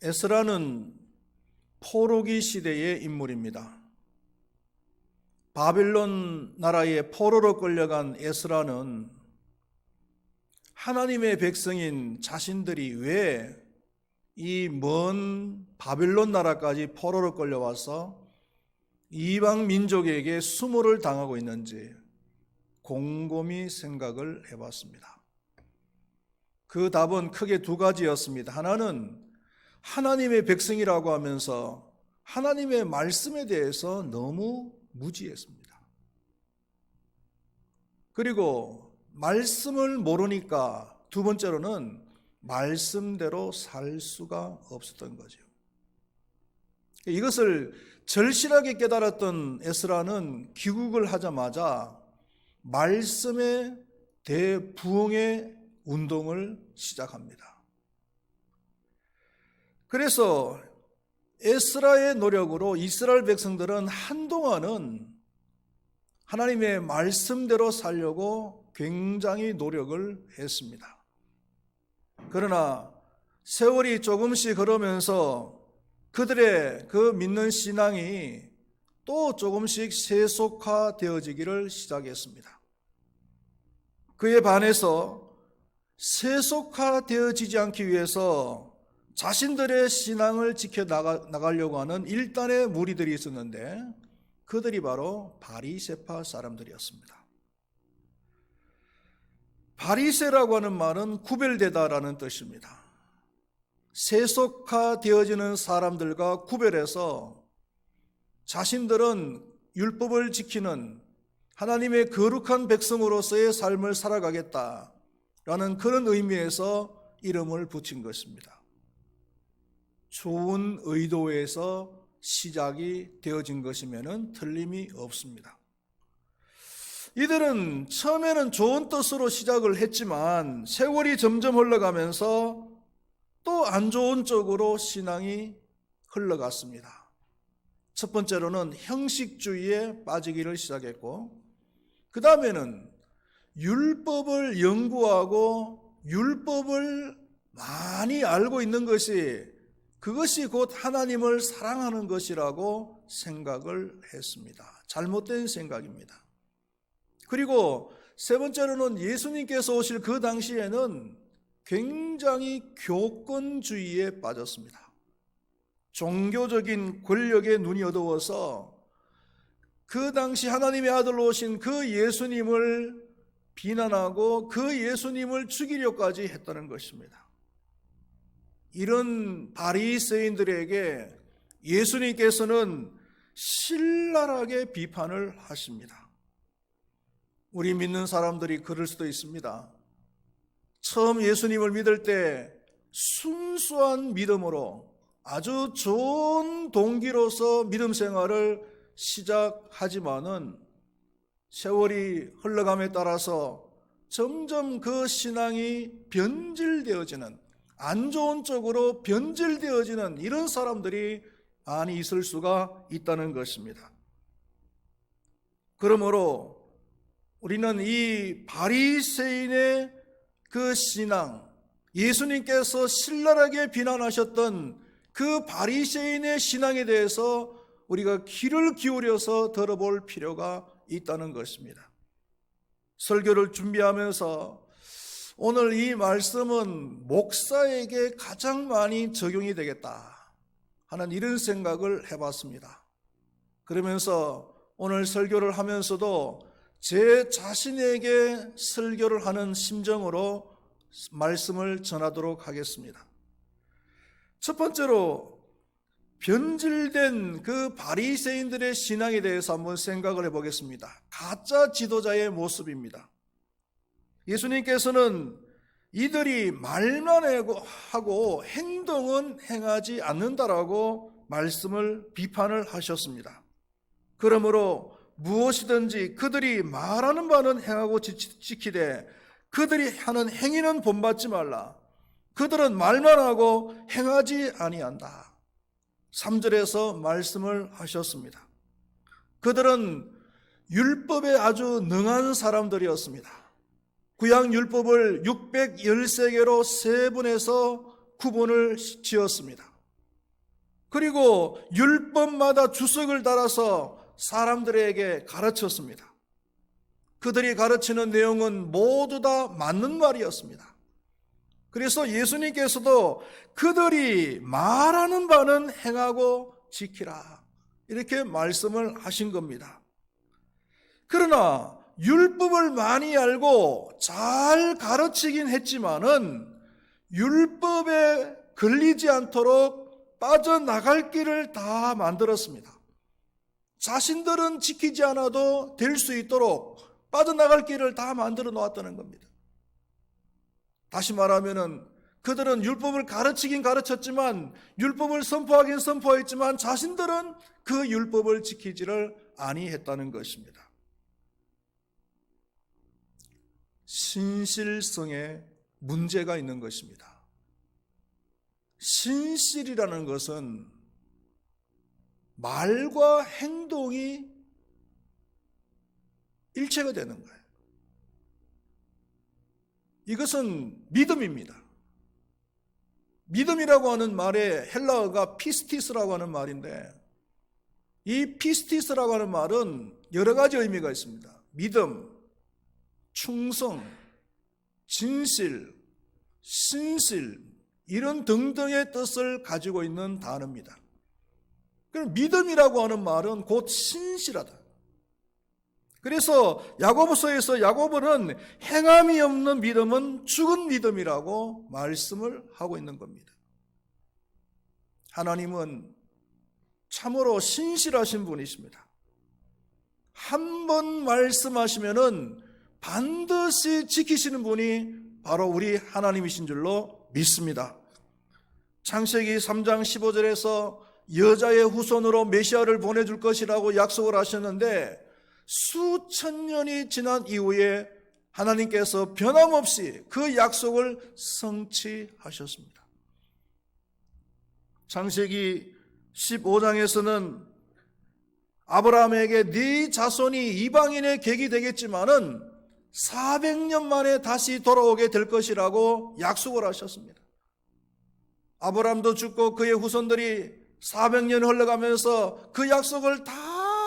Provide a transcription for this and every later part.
에스라는 포로기 시대의 인물입니다. 바빌론 나라의 포로로 끌려간 에스라는 하나님의 백성인 자신들이 왜 이 먼 바빌론 나라까지 포로로 끌려와서 이방 민족에게 수모를 당하고 있는지 곰곰이 생각을 해봤습니다. 그 답은 크게 두 가지였습니다. 하나는 하나님의 백성이라고 하면서 하나님의 말씀에 대해서 너무 무지했습니다. 그리고 말씀을 모르니까 두 번째로는 말씀대로 살 수가 없었던 거죠. 이것을 절실하게 깨달았던 에스라는 귀국을 하자마자 말씀의 대부흥의 운동을 시작합니다. 그래서 에스라의 노력으로 이스라엘 백성들은 한동안은 하나님의 말씀대로 살려고 굉장히 노력을 했습니다. 그러나 세월이 조금씩 흐르면서 그들의 그 믿는 신앙이 또 조금씩 세속화되어지기를 시작했습니다. 그에 반해서 세속화되어지지 않기 위해서 자신들의 신앙을 지켜나가려고 하는 일단의 무리들이 있었는데 그들이 바로 바리새파 사람들이었습니다. 바리새라고 하는 말은 구별되다라는 뜻입니다. 세속화되어지는 사람들과 구별해서 자신들은 율법을 지키는 하나님의 거룩한 백성으로서의 삶을 살아가겠다라는 그런 의미에서 이름을 붙인 것입니다. 좋은 의도에서 시작이 되어진 것이면 틀림이 없습니다. 이들은 처음에는 좋은 뜻으로 시작을 했지만 세월이 점점 흘러가면서 또 안 좋은 쪽으로 신앙이 흘러갔습니다. 첫 번째로는 형식주의에 빠지기를 시작했고, 그 다음에는 율법을 연구하고 율법을 많이 알고 있는 그것이 곧 하나님을 사랑하는 것이라고 생각을 했습니다. 잘못된 생각입니다. 그리고 세 번째로는 예수님께서 오실 그 당시에는 굉장히 교권주의에 빠졌습니다. 종교적인 권력에 눈이 어두워서 그 당시 하나님의 아들로 오신 그 예수님을 비난하고 그 예수님을 죽이려까지 했다는 것입니다. 이런 바리새인들에게 예수님께서는 신랄하게 비판을 하십니다. 우리 믿는 사람들이 그럴 수도 있습니다. 처음 예수님을 믿을 때 순수한 믿음으로 아주 좋은 동기로서 믿음 생활을 시작하지만은 세월이 흘러감에 따라서 점점 그 신앙이 변질되어지는, 안 좋은 쪽으로 변질되어지는 이런 사람들이 많이 있을 수가 있다는 것입니다. 그러므로 우리는 이 바리새인의 그 신앙, 예수님께서 신랄하게 비난하셨던 그 바리새인의 신앙에 대해서 우리가 귀를 기울여서 들어볼 필요가 있다는 것입니다. 설교를 준비하면서 오늘 이 말씀은 목사에게 가장 많이 적용이 되겠다 하는 이런 생각을 해봤습니다. 그러면서 오늘 설교를 하면서도 제 자신에게 설교를 하는 심정으로 말씀을 전하도록 하겠습니다. 첫 번째로 변질된 그 바리새인들의 신앙에 대해서 한번 생각을 해보겠습니다. 가짜 지도자의 모습입니다. 예수님께서는 이들이 말만 하고 행동은 행하지 않는다라고 말씀을 비판을 하셨습니다. 그러므로 무엇이든지 그들이 말하는 바는 행하고 지키되 그들이 하는 행위는 본받지 말라. 그들은 말만 하고 행하지 아니한다. 3절에서 말씀을 하셨습니다. 그들은 율법에 아주 능한 사람들이었습니다. 구약 율법을 613개로 세분해서 구분을 지었습니다. 그리고 율법마다 주석을 달아서 사람들에게 가르쳤습니다. 그들이 가르치는 내용은 모두 다 맞는 말이었습니다. 그래서 예수님께서도 그들이 말하는 바는 행하고 지키라, 이렇게 말씀을 하신 겁니다. 그러나 율법을 많이 알고 잘 가르치긴 했지만은 율법에 걸리지 않도록 빠져나갈 길을 다 만들었습니다. 자신들은 지키지 않아도 될 수 있도록 빠져나갈 길을 다 만들어 놓았다는 겁니다. 다시 말하면은 그들은 율법을 가르치긴 가르쳤지만, 율법을 선포하긴 선포했지만 자신들은 그 율법을 지키지를 아니했다는 것입니다. 신실성에 문제가 있는 것입니다. 신실이라는 것은 말과 행동이 일체가 되는 거예요. 이것은 믿음입니다. 믿음이라고 하는 말의 헬라어가 피스티스라고 하는 말인데, 이 피스티스라고 하는 말은 여러 가지 의미가 있습니다. 믿음, 충성, 진실, 신실, 이런 등등의 뜻을 가지고 있는 단어입니다. 그럼 믿음이라고 하는 말은 곧 신실하다. 그래서 야고보서에서 야고보는 행함이 없는 믿음은 죽은 믿음이라고 말씀을 하고 있는 겁니다. 하나님은 참으로 신실하신 분이십니다. 한 번 말씀하시면은 반드시 지키시는 분이 바로 우리 하나님이신 줄로 믿습니다. 창세기 3장 15절에서 여자의 후손으로 메시아를 보내줄 것이라고 약속을 하셨는데, 수천 년이 지난 이후에 하나님께서 변함없이 그 약속을 성취하셨습니다. 창세기 15장에서는 아브라함에게 네 자손이 이방인의 객이 되겠지만은 400년 만에 다시 돌아오게 될 것이라고 약속을 하셨습니다. 아브라함도 죽고 그의 후손들이 400년 흘러가면서 그 약속을 다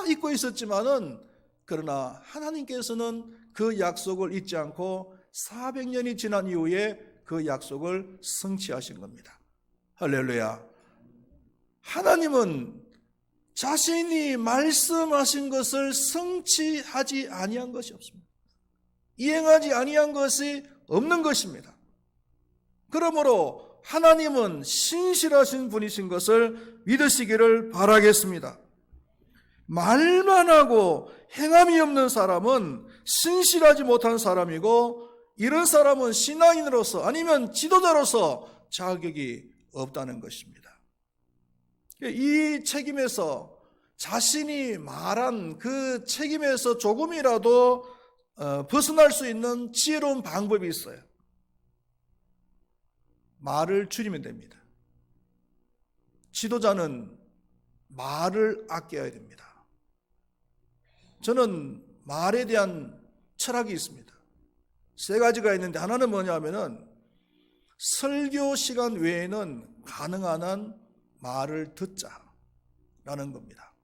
잊고 있었지만은, 그러나 하나님께서는 그 약속을 잊지 않고 400년이 지난 이후에 그 약속을 성취하신 겁니다. 할렐루야. 하나님은 자신이 말씀하신 것을 성취하지 아니한 것이 없습니다. 이행하지 아니한 것이 없는 것입니다. 그러므로 하나님은 신실하신 분이신 것을 믿으시기를 바라겠습니다. 말만 하고 행함이 없는 사람은 신실하지 못한 사람이고, 이런 사람은 신앙인으로서 아니면 지도자로서 자격이 없다는 것입니다. 이 책임에서, 자신이 말한 그 책임에서 조금이라도 벗어날 수 있는 지혜로운 방법이 있어요. 말을 줄이면 됩니다. 지도자는 말을 아껴야 됩니다. 저는 말에 대한 철학이 있습니다. 3가지가 있는데, 하나는 뭐냐면은 설교 시간 외에는 가능한 한 말을 듣자라는 겁니다.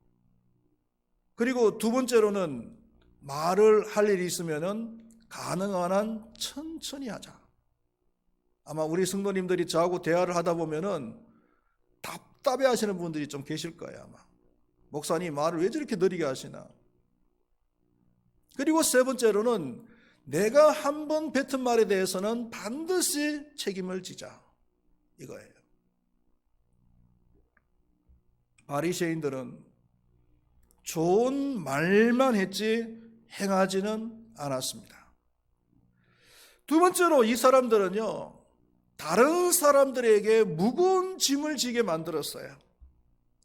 그리고 2번째로는 말을 할 일이 있으면은 가능한 한 천천히 하자. 아마 우리 성도님들이 저하고 대화를 하다 보면은 답답해 하시는 분들이 좀 계실 거예요. 아마 목사님 말을 왜 저렇게 느리게 하시나. 그리고 3번째로는 내가 한번 뱉은 말에 대해서는 반드시 책임을 지자, 이거예요. 바리새인들은 좋은 말만 했지 행하지는 않았습니다. 2번째로 이 사람들은요, 다른 사람들에게 무거운 짐을 지게 만들었어요.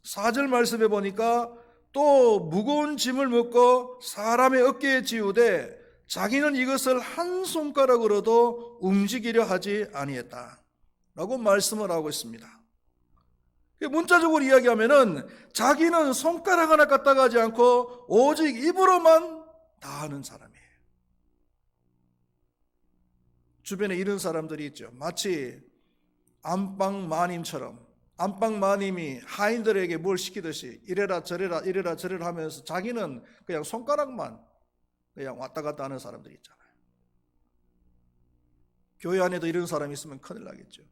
4절 말씀에 보니까 또 무거운 짐을 먹고 사람의 어깨에 지우되 자기는 이것을 한 손가락으로도 움직이려 하지 아니했다 라고 말씀을 하고 있습니다. 문자적으로 이야기하면은 자기는 손가락 하나 까딱 하지 않고 오직 입으로만 다 하는 사람이에요. 주변에 이런 사람들이 있죠. 마치 안방 마님처럼 안방 마님이 하인들에게 뭘 시키듯이 이래라 저래라 이래라 저래라 하면서 자기는 그냥 손가락만 그냥 왔다 갔다 하는 사람들이 있잖아요. 교회 안에도 이런 사람이 있으면 큰일 나겠죠.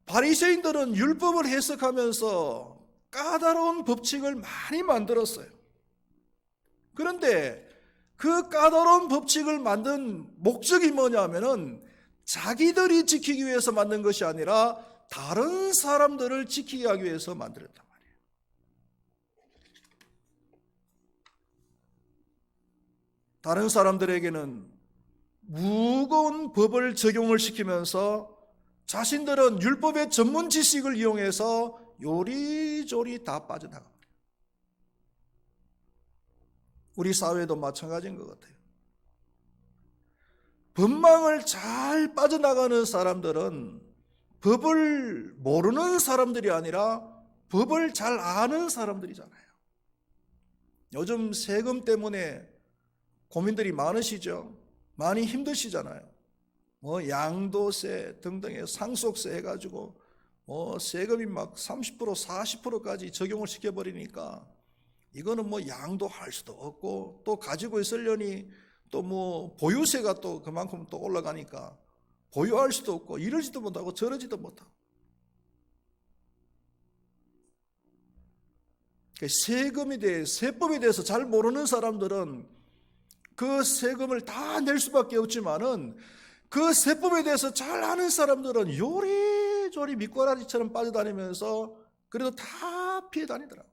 바리새인들은 율법을 해석하면서 까다로운 법칙을 많이 만들었어요. 그런데 그 까다로운 법칙을 만든 목적이 뭐냐면은 자기들이 지키기 위해서 만든 것이 아니라 다른 사람들을 지키게 하기 위해서 만들었단 말이에요. 다른 사람들에게는 무거운 법을 적용을 시키면서 자신들은 율법의 전문 지식을 이용해서 요리조리 다 빠져나갑니다. 우리 사회도 마찬가지인 것 같아요. 법망을 잘 빠져나가는 사람들은 법을 모르는 사람들이 아니라 법을 잘 아는 사람들이잖아요. 요즘 세금 때문에 고민들이 많으시죠? 많이 힘드시잖아요. 양도세 등등의 상속세 해가지고 세금이 막 30% 40%까지 적용을 시켜버리니까 이거는 양도할 수도 없고 또 가지고 있으려니 또 보유세가 또 그만큼 또 올라가니까 보유할 수도 없고 이러지도 못하고 저러지도 못하고 세금에 대해 세법에 대해서 잘 모르는 사람들은 그 세금을 다 낼 수밖에 없지만은 그 세법에 대해서 잘 아는 사람들은 요리조리 밑꼬라지처럼 빠져다니면서 그래도 다 피해 다니더라고요.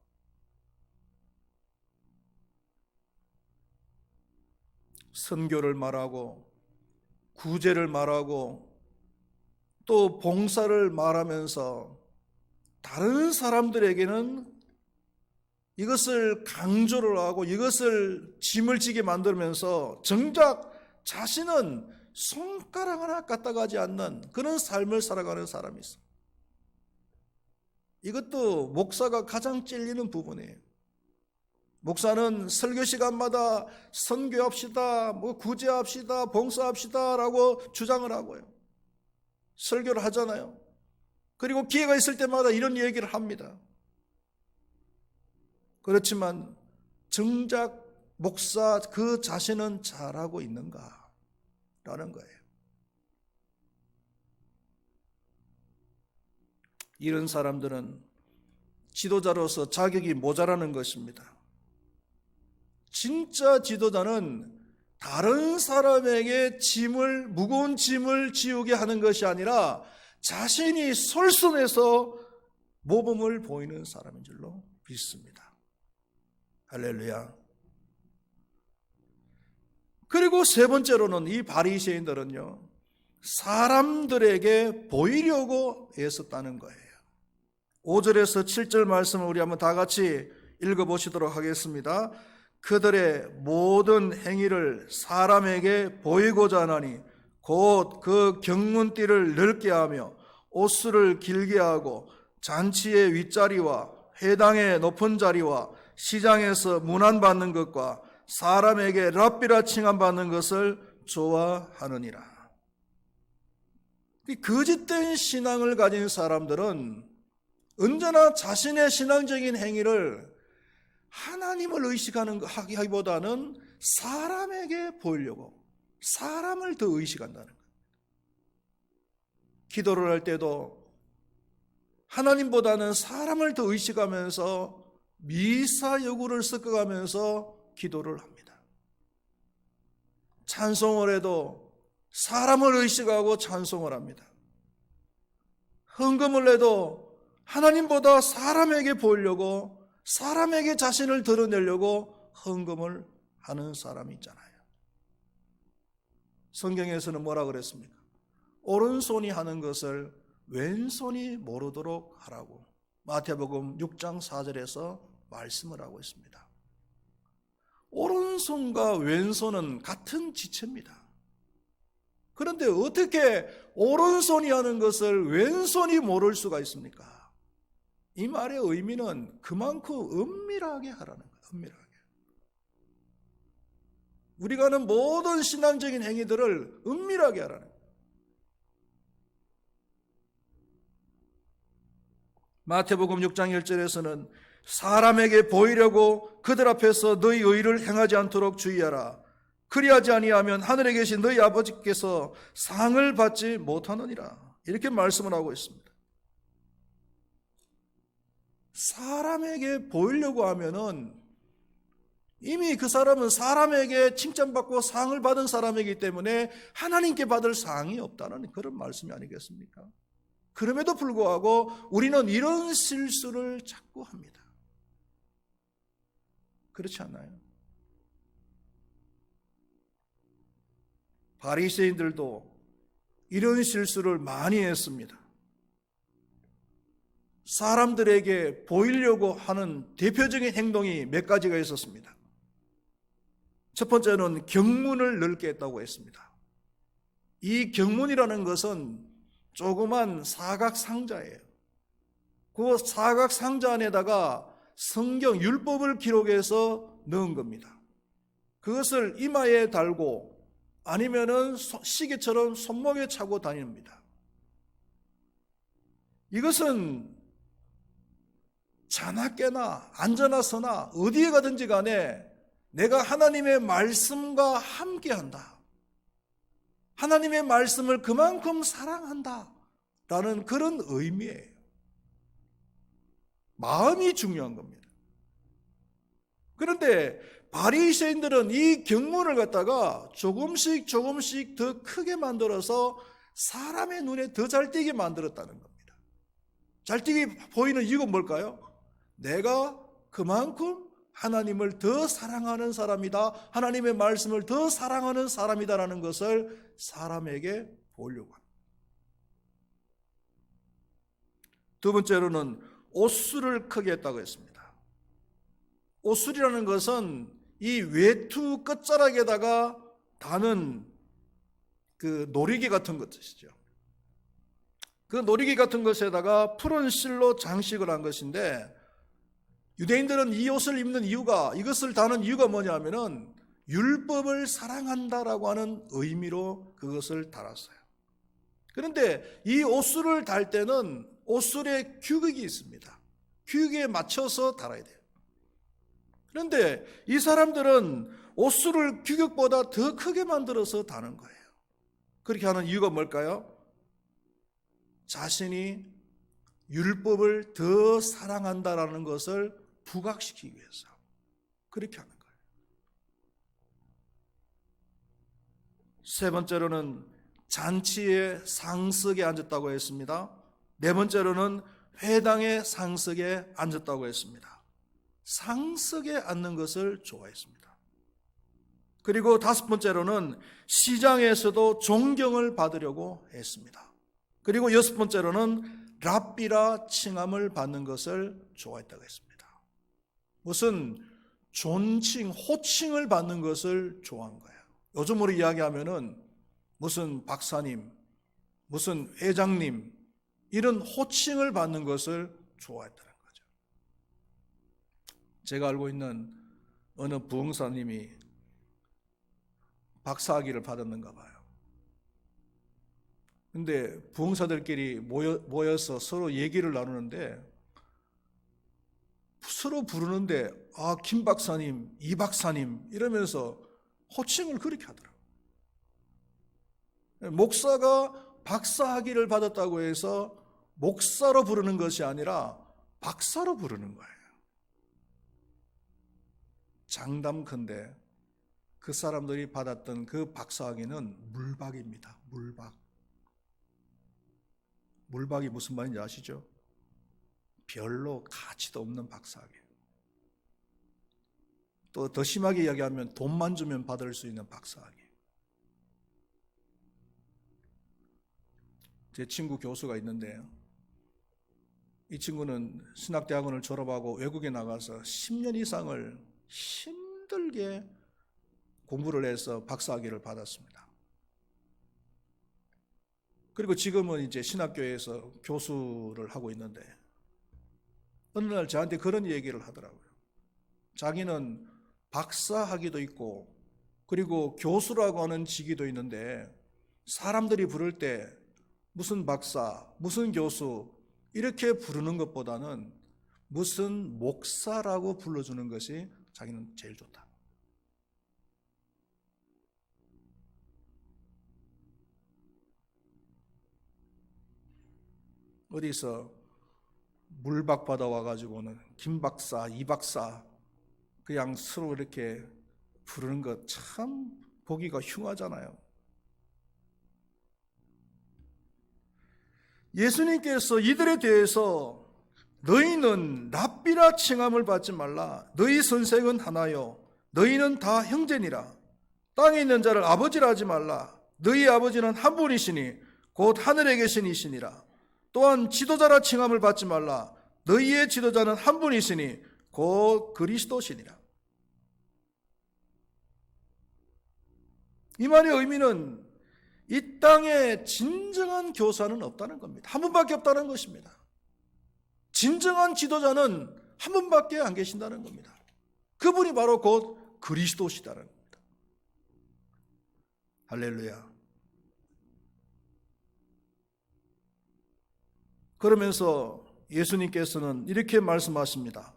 선교를 말하고 구제를 말하고 또 봉사를 말하면서 다른 사람들에게는 이것을 강조를 하고 이것을 짐을 지게 만들면서 정작 자신은 손가락 하나 까딱하지 않는 그런 삶을 살아가는 사람이 있어요. 이것도 목사가 가장 찔리는 부분이에요. 목사는 설교 시간마다 선교합시다, 구제합시다, 봉사합시다 라고 주장을 하고요. 설교를 하잖아요. 그리고 기회가 있을 때마다 이런 얘기를 합니다. 그렇지만 정작 목사 그 자신은 잘하고 있는가? 라는 거예요. 이런 사람들은 지도자로서 자격이 모자라는 것입니다. 진짜 지도자는 다른 사람에게 무거운 짐을 지우게 하는 것이 아니라 자신이 솔선해서 모범을 보이는 사람인 줄로 믿습니다. 할렐루야. 그리고 세 번째로는 이 바리새인들은요, 사람들에게 보이려고 애썼다는 거예요. 5절에서 7절 말씀을 우리 한번 다 같이 읽어보시도록 하겠습니다. 그들의 모든 행위를 사람에게 보이고자 하나니 곧 그 경문띠를 넓게 하며 옷수를 길게 하고 잔치의 윗자리와 회당의 높은 자리와 시장에서 문안받는 것과 사람에게 랍비라 칭함받는 것을 좋아하느니라. 거짓된 신앙을 가진 사람들은 언제나 자신의 신앙적인 행위를 하나님을 의식하는 하기보다는 사람에게 보이려고 사람을 더 의식한다는 거예요. 기도를 할 때도 하나님보다는 사람을 더 의식하면서 미사 여구를 섞어가면서 기도를 합니다. 찬송을 해도 사람을 의식하고 찬송을 합니다. 헌금을 해도 하나님보다 사람에게 보이려고 사람에게 자신을 드러내려고 헌금을 하는 사람이 있잖아요. 성경에서는 뭐라 그랬습니까? 오른손이 하는 것을 왼손이 모르도록 하라고 마태복음 6장 4절에서 말씀을 하고 있습니다. 오른손과 왼손은 같은 지체입니다. 그런데 어떻게 오른손이 하는 것을 왼손이 모를 수가 있습니까? 이 말의 의미는 그만큼 은밀하게 하라는 거예요. 은밀하게. 우리가 하는 모든 신앙적인 행위들을 은밀하게 하라는 거예요. 마태복음 6장 1절에서는 사람에게 보이려고 그들 앞에서 너희 의를 행하지 않도록 주의하라. 그리하지 아니하면 하늘에 계신 너희 아버지께서 상을 받지 못하느니라. 이렇게 말씀을 하고 있습니다. 사람에게 보이려고 하면은 이미 그 사람은 사람에게 칭찬받고 상을 받은 사람이기 때문에 하나님께 받을 상이 없다는 그런 말씀이 아니겠습니까? 그럼에도 불구하고 우리는 이런 실수를 자꾸 합니다. 그렇지 않나요? 바리새인들도 이런 실수를 많이 했습니다. 사람들에게 보이려고 하는 대표적인 행동이 몇 가지가 있었습니다. 첫 번째는 경문을 넓게 했다고 했습니다. 이 경문이라는 것은 조그만 사각 상자예요. 그 사각 상자 안에다가 성경 율법을 기록해서 넣은 겁니다. 그것을 이마에 달고 아니면은 시계처럼 손목에 차고 다닙니다. 이것은 자나 깨나 앉아나 서나 어디에 가든지 간에 내가 하나님의 말씀과 함께한다, 하나님의 말씀을 그만큼 사랑한다 라는 그런 의미예요. 마음이 중요한 겁니다. 그런데 바리새인들은 이 경문을 갖다가 조금씩 더 크게 만들어서 사람의 눈에 더 잘 띄게 만들었다는 겁니다. 잘 띄게 보이는 이유가 뭘까요? 내가 그만큼 하나님을 더 사랑하는 사람이다, 하나님의 말씀을 더 사랑하는 사람이다라는 것을 사람에게 보이려고 합니다. 두 번째로는 옷술을 크게 했다고 했습니다. 옷술이라는 것은 이 외투 끝자락에다가 다는 그 놀이기 같은 것이죠. 그 놀이기 같은 것에다가 푸른 실로 장식을 한 것인데, 유대인들은 이 옷을 입는 이유가, 이것을 다는 이유가 뭐냐면은 율법을 사랑한다라고 하는 의미로 그것을 달았어요. 그런데 이 옷술을 달 때는 옷술에 규격이 있습니다. 규격에 맞춰서 달아야 돼요. 그런데 이 사람들은 옷술을 규격보다 더 크게 만들어서 다는 거예요. 그렇게 하는 이유가 뭘까요? 자신이 율법을 더 사랑한다라는 것을 부각시키기 위해서 그렇게 하는 거예요. 세 번째로는 잔치의 상석에 앉았다고 했습니다. 네 번째로는 회당의 상석에 앉았다고 했습니다. 상석에 앉는 것을 좋아했습니다. 그리고 다섯 번째로는 시장에서도 존경을 받으려고 했습니다. 그리고 여섯 번째로는 랍비라 칭함을 받는 것을 좋아했다고 했습니다. 무슨 존칭, 호칭을 받는 것을 좋아한 거예요. 요즘으로 이야기하면은 무슨 박사님, 무슨 회장님, 이런 호칭을 받는 것을 좋아했다는 거죠. 제가 알고 있는 어느 부흥사님이 박사학위를 받았는가 봐요. 근데 부흥사들끼리 모여서 서로 얘기를 나누는데 서로 부르는데 김 박사님, 이 박사님 이러면서 호칭을 그렇게 하더라고요. 목사가 박사학위를 받았다고 해서 목사로 부르는 것이 아니라 박사로 부르는 거예요. 장담컨대 그 사람들이 받았던 그 박사학위는 물박입니다. 물박. 물박이 무슨 말인지 아시죠? 별로 가치도 없는 박사학위. 또 더 심하게 이야기하면 돈만 주면 받을 수 있는 박사학위. 제 친구 교수가 있는데요. 이 친구는 신학대학원을 졸업하고 외국에 나가서 10년 이상을 힘들게 공부를 해서 박사학위를 받았습니다. 그리고 지금은 이제 신학교에서 교수를 하고 있는데 어느 날 저한테 그런 얘기를 하더라고요. 자기는 박사학위도 있고 그리고 교수라고 하는 직위도 있는데 사람들이 부를 때 무슨 박사, 무슨 교수 이렇게 부르는 것보다는 무슨 목사라고 불러주는 것이 자기는 제일 좋다. 어디서 물박 받아와가지고는 김 박사, 이 박사 그냥 서로 이렇게 부르는 것 참 보기가 흉하잖아요. 예수님께서 이들에 대해서 너희는 랍비라 칭함을 받지 말라. 너희 선생은 하나요. 너희는 다 형제니라. 땅에 있는 자를 아버지라 하지 말라. 너희 아버지는 한 분이시니 곧 하늘에 계신 이시니라. 또한 지도자라 칭함을 받지 말라. 너희의 지도자는 한 분이시니 곧 그리스도시니라. 이 말의 의미는 이 땅에 진정한 교사는 없다는 겁니다. 한 분밖에 없다는 것입니다. 진정한 지도자는 한 분밖에 안 계신다는 겁니다. 그분이 바로 곧 그리스도시다는 겁니다. 할렐루야. 그러면서 예수님께서는 이렇게 말씀하십니다.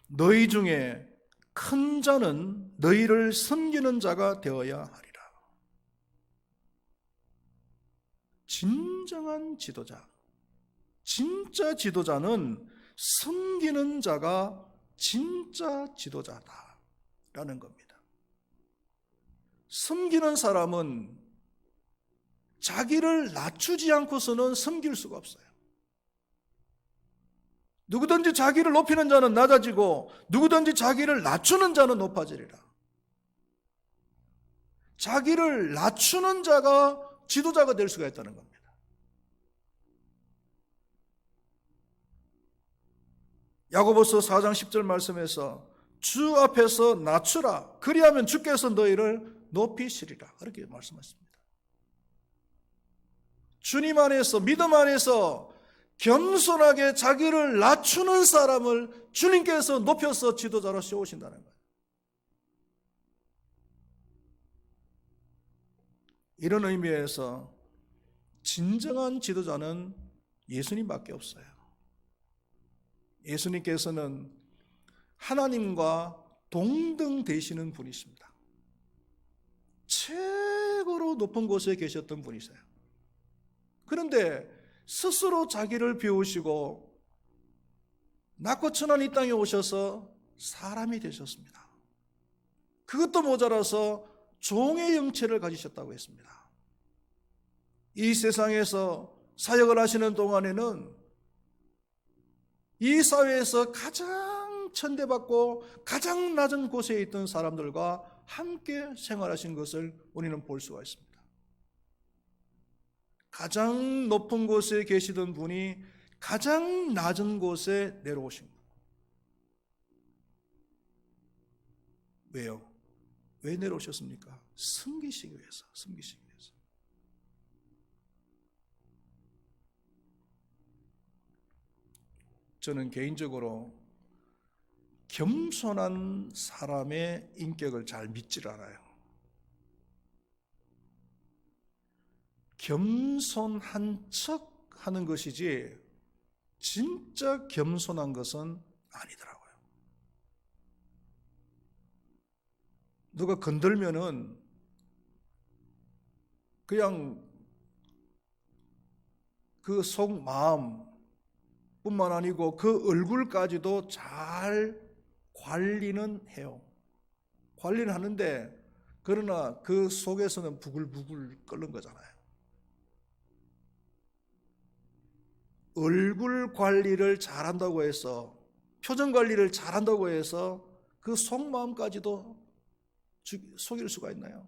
너희 중에 큰 자는 너희를 섬기는 자가 되어야 하리라. 진정한 지도자, 진짜 지도자는 섬기는 자가 진짜 지도자다라는 겁니다. 섬기는 사람은 자기를 낮추지 않고서는 섬길 수가 없어요. 누구든지 자기를 높이는 자는 낮아지고 누구든지 자기를 낮추는 자는 높아지리라. 자기를 낮추는 자가 지도자가 될 수가 있다는 겁니다. 야고보서 4장 10절 말씀에서 주 앞에서 낮추라. 그리하면 주께서 너희를 높이시리라. 그렇게 말씀하십니다. 주님 안에서, 믿음 안에서 겸손하게 자기를 낮추는 사람을 주님께서 높여서 지도자로 세우신다는 거예요. 이런 의미에서 진정한 지도자는 예수님밖에 없어요. 예수님께서는 하나님과 동등 되시는 분이십니다. 최고로 높은 곳에 계셨던 분이세요. 그런데 스스로 자기를 비우시고 낮고 천한 이 땅에 오셔서 사람이 되셨습니다. 그것도 모자라서 종의 형체를 가지셨다고 했습니다. 이 세상에서 사역을 하시는 동안에는 이 사회에서 가장 천대받고 가장 낮은 곳에 있던 사람들과 함께 생활하신 것을 우리는 볼 수가 있습니다. 가장 높은 곳에 계시던 분이 가장 낮은 곳에 내려오신 거예요. 왜요? 왜 내려오셨습니까? 섬기시기 위해서, 섬기시기 위해서. 저는 개인적으로 겸손한 사람의 인격을 잘 믿질 않아요. 겸손한 척 하는 것이지 진짜 겸손한 것은 아니더라고요. 누가 건들면은 그냥 그 속마음 뿐만 아니고 그 얼굴까지도 잘 관리는 해요. 관리는 하는데 그러나 그 속에서는 부글부글 끓는 거잖아요. 얼굴 관리를 잘한다고 해서, 표정 관리를 잘한다고 해서 그 속마음까지도 속일 수가 있나요?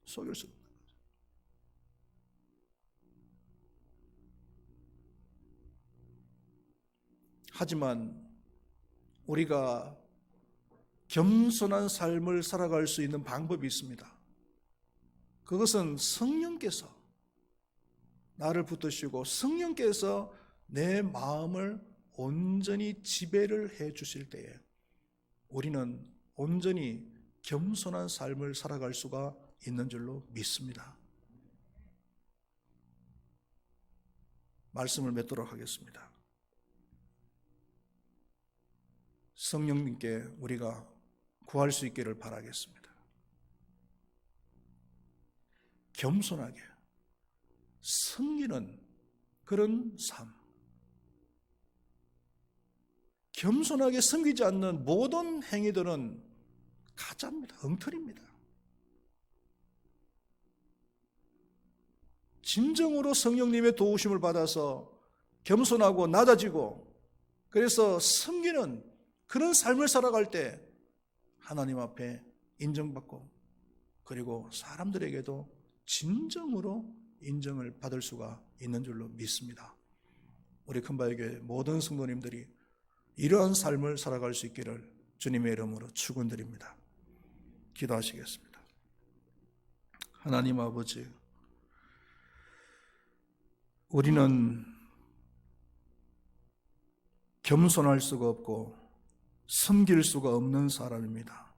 속일 수가 없는 거죠. 하지만 우리가 겸손한 삶을 살아갈 수 있는 방법이 있습니다. 그것은 성령께서 나를 붙드시고 성령께서 내 마음을 온전히 지배를 해 주실 때에 우리는 온전히 겸손한 삶을 살아갈 수가 있는 줄로 믿습니다. 말씀을 맺도록 하겠습니다. 성령님께 우리가 구할 수 있기를 바라겠습니다. 겸손하게 섬기는 그런 삶, 겸손하게 섬기지 않는 모든 행위들은 가짜입니다. 엉터리입니다. 진정으로 성령님의 도우심을 받아서 겸손하고 낮아지고 그래서 섬기는 그런 삶을 살아갈 때 하나님 앞에 인정받고 그리고 사람들에게도 진정으로 인정을 받을 수가 있는 줄로 믿습니다. 우리 큰바위교회 모든 성도님들이 이러한 삶을 살아갈 수 있기를 주님의 이름으로 축원드립니다. 기도하시겠습니다. 하나님 아버지, 우리는 겸손할 수가 없고 섬길 수가 없는 사람입니다.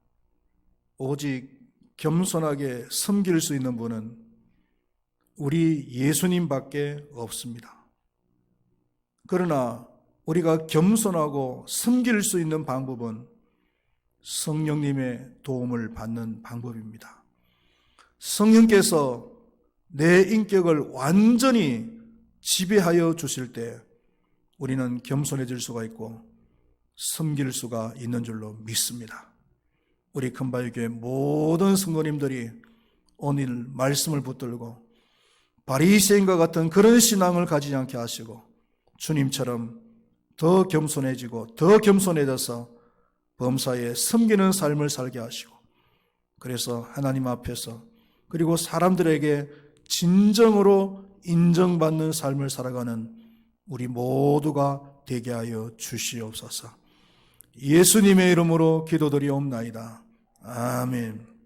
오직 겸손하게 섬길 수 있는 분은 우리 예수님밖에 없습니다. 그러나 우리가 겸손하고 섬길 수 있는 방법은 성령님의 도움을 받는 방법입니다. 성령께서 내 인격을 완전히 지배하여 주실 때 우리는 겸손해질 수가 있고 섬길 수가 있는 줄로 믿습니다. 우리 큰바위교회 모든 성도님들이 오늘 말씀을 붙들고 바리새인과 같은 그런 신앙을 가지지 않게 하시고 주님처럼 더 겸손해지고 더 겸손해져서 범사에 섬기는 삶을 살게 하시고 그래서 하나님 앞에서 그리고 사람들에게 진정으로 인정받는 삶을 살아가는 우리 모두가 되게 하여 주시옵소서. 예수님의 이름으로 기도드리옵나이다. 아멘.